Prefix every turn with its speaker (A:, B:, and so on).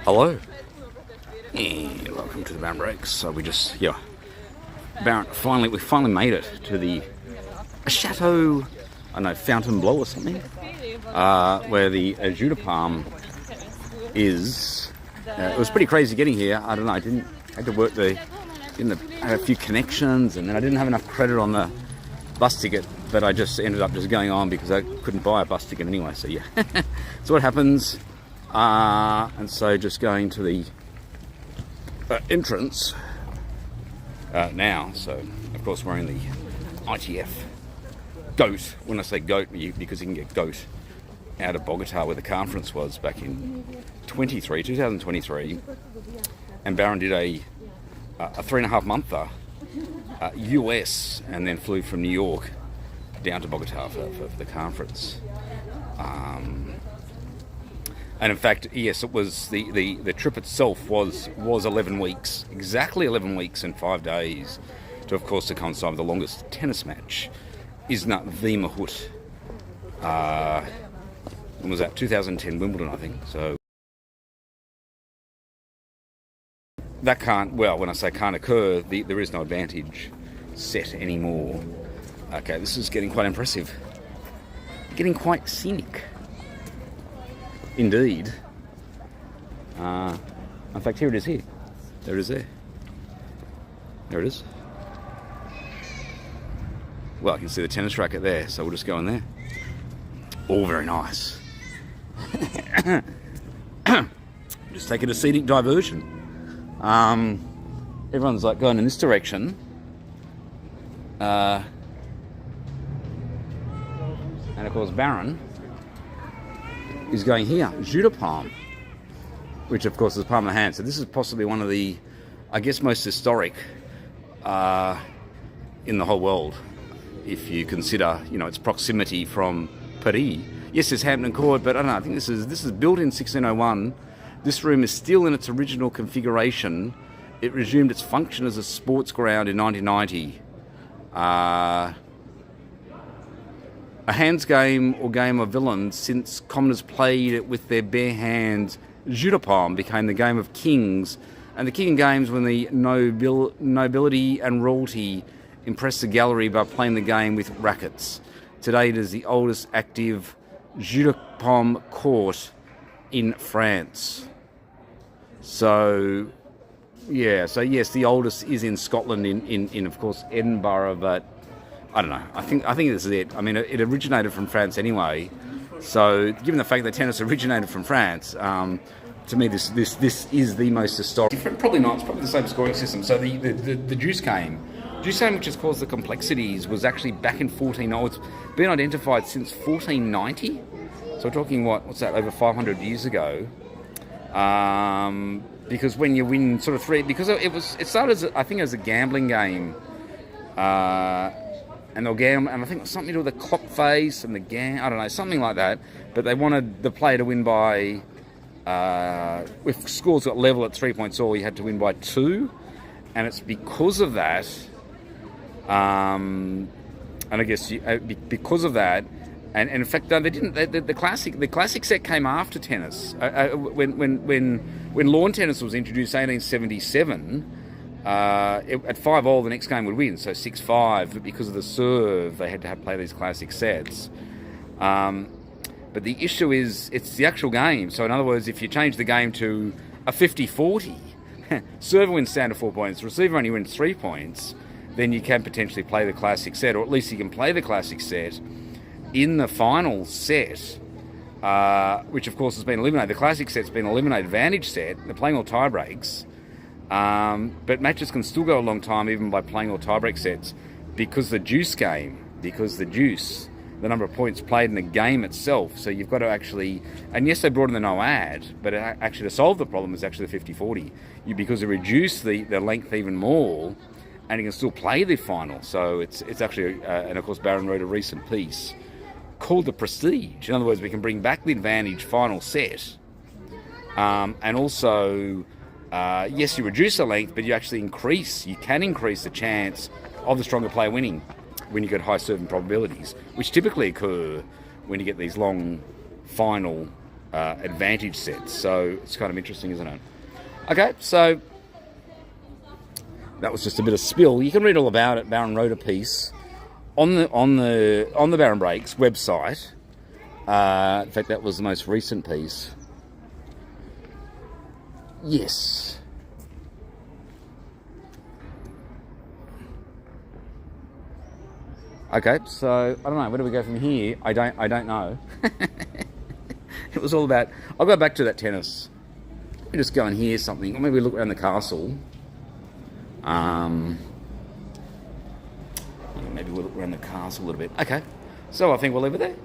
A: Hello, and welcome to the Baron Breaks. So we just, Baron, we finally made it to the Chateau, I don't know, Fontainebleau or something, where the Judah Palm is. It was pretty crazy getting here. I don't know, I had to work I had a few connections, and then I didn't have enough credit on the bus ticket, but I just ended up just going on because I couldn't buy a bus ticket anyway, so yeah. So what happens, and so just going to the entrance now, so of course we're in the ITF GOAT. When I say GOAT, because you can get GOAT out of Bogota where the conference was back in 2023, and Baron did a 3.5 monther US, and then flew from New York down to Bogota for the conference. And in fact, yes, it was the trip itself was 11 weeks, exactly 11 weeks and 5 days, to of course to coincide with the longest tennis match. Isnat V Mahut. When was that? 2010 Wimbledon, I think. So that can't, well, when I say can't occur, there is no advantage set anymore. Okay, this is getting quite impressive. Getting quite scenic. Indeed. In fact, here it is here. There it is there. There it is. Well, you can see the tennis racket there, so we'll just go in there. All very nice. Just taking a scenic diversion. Everyone's like going in this direction. And of course Baron is going here, Judah Palm, which of course is Palm of the Hand. So this is possibly one of the, I guess, most historic in the whole world, if you consider, its proximity from Paris. Yes, there's Hampton Court, but I don't know, I think this is built in 1601. This room is still in its original configuration. It resumed its function as a sports ground in 1990. A hands game or game of villains, since commoners played it with their bare hands, Judah Palm became the game of kings, and the king in games when the nobility and royalty impressed the gallery by playing the game with rackets. Today it is the oldest active Judah Palm court in France. So, yeah, so yes, the oldest is in Scotland, in of course Edinburgh, but I don't know. I think this is it. I mean, it originated from France anyway. So, given the fact that tennis originated from France, to me, this is the most historic. Different, probably not. It's probably the same scoring system. So the Juice game, which has caused the complexities, was actually back in 14. It's been identified since 1490. So we're talking what's that? Over 500 years ago. Because when you win sort of three, because it started as, I think, as a gambling game. And they'll gamble, and I think it was something to do with the clock face and I don't know, something like that. But they wanted the player to win by, if scores got level at 3 points all, you had to win by 2. And it's because of that, and I guess because of that, and in fact, no, they didn't. The classic set came after tennis. When lawn tennis was introduced, 1877. At 5-all, the next game would win, so 6-5. But because of the serve, they had to play these classic sets. But the issue is, it's the actual game. So in other words, if you change the game to a 50-40, server wins down to 4 points, receiver only wins 3 points, then you can potentially play the classic set, or at least you can play the classic set in the final set, which of course has been eliminated. The classic set's been eliminated, advantage set. They're playing all tie breaks. But matches can still go a long time even by playing all tiebreak sets, because the number of points played in the game itself. So you've got to actually, and yes, they brought in the no ad, but actually to solve the problem is actually the 50-40, because it reduced the length even more, and you can still play the final. So it's actually, and of course Baron wrote a recent piece called The Prestige. In other words, we can bring back the advantage final set, and also, yes, you reduce the length, but you can increase the chance of the stronger player winning when you get high serving probabilities, which typically occur when you get these long final advantage sets. So it's kind of interesting, isn't it? Okay, so that was just a bit of spill. You can read all about it. Baron wrote a piece on the Baron Breaks website. In fact, that was the most recent piece. Yes. Okay, so I don't know. Where do we go from here? I don't know. It was all about. I'll go back to that tennis. Let me just go and hear something, or maybe look around the castle. Maybe we'll look around the castle a little bit. Okay, so I think we'll leave it there.